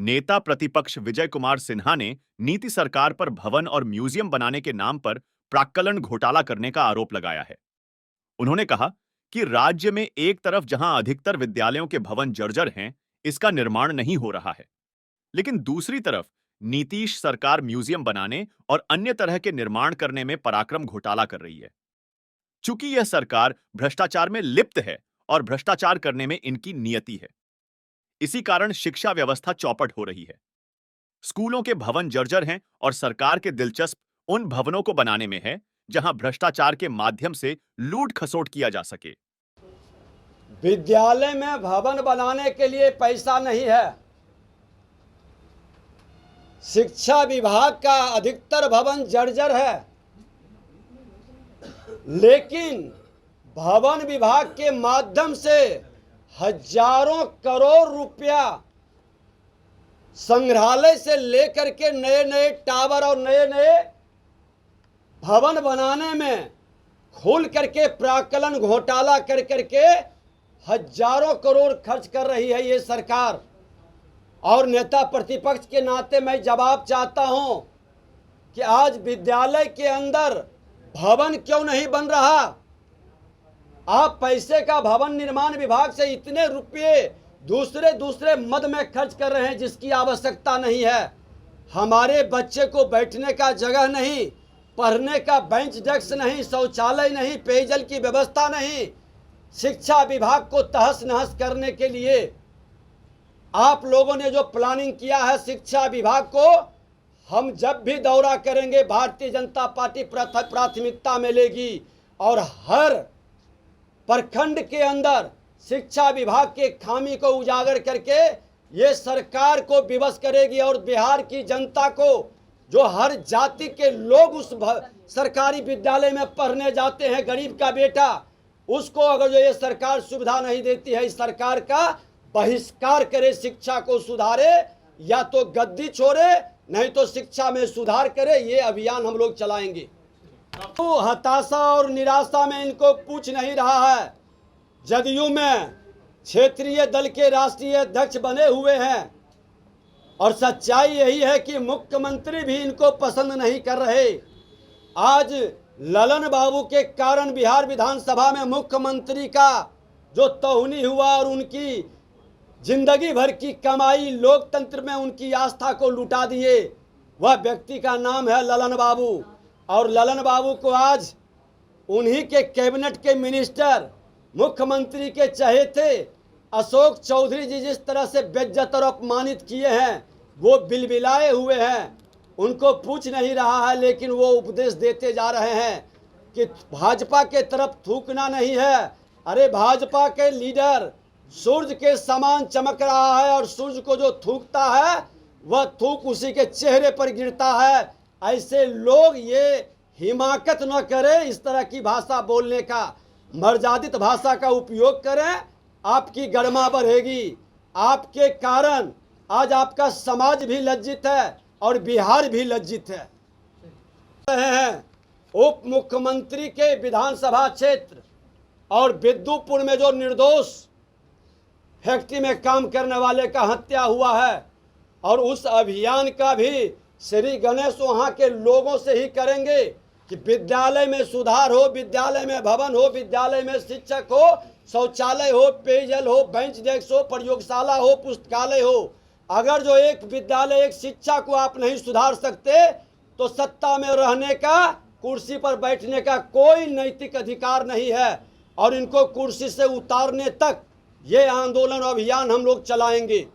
नेता प्रतिपक्ष विजय कुमार सिन्हा ने नीति सरकार पर भवन और म्यूजियम बनाने के नाम पर प्राक्कलन घोटाला करने का आरोप लगाया है। उन्होंने कहा कि राज्य में एक तरफ जहां अधिकतर विद्यालयों के भवन जर्जर हैं, इसका निर्माण नहीं हो रहा है, लेकिन दूसरी तरफ नीतीश सरकार म्यूजियम बनाने और अन्य तरह के निर्माण करने में पराक्रम घोटाला कर रही है। चूंकि यह सरकार भ्रष्टाचार में लिप्त है और भ्रष्टाचार करने में इनकी नियति है, इसी कारण शिक्षा व्यवस्था चौपट हो रही है। स्कूलों के भवन जर्जर हैं और सरकार के दिलचस्प उन भवनों को बनाने में है जहां भ्रष्टाचार के माध्यम से लूट खसोट किया जा सके। विद्यालय में भवन बनाने के लिए पैसा नहीं है। शिक्षा विभाग का अधिकतर भवन जर्जर है, लेकिन भवन विभाग के माध्यम से हजारों करोड़ रुपया संग्रहालय से लेकर के नए नए टावर और नए नए भवन बनाने में खुल करके प्राक्कलन घोटाला कर करके हजारों करोड़ खर्च कर रही है ये सरकार। और नेता प्रतिपक्ष के नाते मैं जवाब चाहता हूं कि आज विद्यालय के अंदर भवन क्यों नहीं बन रहा। आप पैसे का भवन निर्माण विभाग से इतने रुपये दूसरे मद में खर्च कर रहे हैं जिसकी आवश्यकता नहीं है। हमारे बच्चे को बैठने का जगह नहीं, पढ़ने का बेंच डेस्क नहीं, शौचालय नहीं, पेयजल की व्यवस्था नहीं। शिक्षा विभाग को तहस नहस करने के लिए आप लोगों ने जो प्लानिंग किया है, शिक्षा विभाग को हम जब भी दौरा करेंगे भारतीय जनता पार्टी प्राथमिकता में लेगी और हर प्रखंड के अंदर शिक्षा विभाग के खामी को उजागर करके ये सरकार को विवश करेगी। और बिहार की जनता को, जो हर जाति के लोग उस सरकारी विद्यालय में पढ़ने जाते हैं, गरीब का बेटा, उसको अगर जो ये सरकार सुविधा नहीं देती है, इस सरकार का बहिष्कार करे, शिक्षा को सुधारे, या तो गद्दी छोड़े नहीं तो शिक्षा में सुधार करे। ये अभियान हम लोग चलाएंगे। तो हताशा और निराशा में इनको पूछ नहीं रहा है। जदयू में क्षेत्रीय दल के राष्ट्रीय अध्यक्ष बने हुए हैं और सच्चाई यही है कि मुख्यमंत्री भी इनको पसंद नहीं कर रहे। आज ललन बाबू के कारण बिहार विधानसभा में मुख्यमंत्री का जो तौहनी हुआ और उनकी जिंदगी भर की कमाई लोकतंत्र में उनकी आस्था को लुटा दिए, वह व्यक्ति का नाम है ललन बाबू। और ललन बाबू को आज उन्हीं के कैबिनेट के मिनिस्टर, मुख्यमंत्री के चहेते अशोक चौधरी जी जिस तरह से बेइज्जत और अपमानित किए हैं, वो बिलबिलाए हुए हैं। उनको पूछ नहीं रहा है, लेकिन वो उपदेश देते जा रहे हैं कि भाजपा के तरफ थूकना नहीं है। अरे भाजपा के लीडर सूरज के समान चमक रहा है और सूरज को जो थूकता है वह थूक उसी के चेहरे पर गिरता है। ऐसे लोग ये हिमाकत न करें, इस तरह की भाषा बोलने का, मर्यादित भाषा का उपयोग करें, आपकी गरिमा बढ़ेगी। आपके कारण आज आपका समाज भी लज्जित है और बिहार भी लज्जित है। उप मुख्यमंत्री के विधानसभा क्षेत्र और बिद्दुपुर में जो निर्दोष फैक्ट्री में काम करने वाले का हत्या हुआ है, और उस अभियान का भी श्री गणेश वहाँ के लोगों से ही करेंगे कि विद्यालय में सुधार हो, विद्यालय में भवन हो, विद्यालय में शिक्षक हो, शौचालय हो, पेयजल हो, बेंच डेस्क हो, प्रयोगशाला हो, पुस्तकालय हो। अगर जो एक विद्यालय, एक शिक्षा को आप नहीं सुधार सकते तो सत्ता में रहने का, कुर्सी पर बैठने का कोई नैतिक अधिकार नहीं है। और इनको कुर्सी से उतारने तक ये आंदोलन अभियान हम लोग चलाएंगे।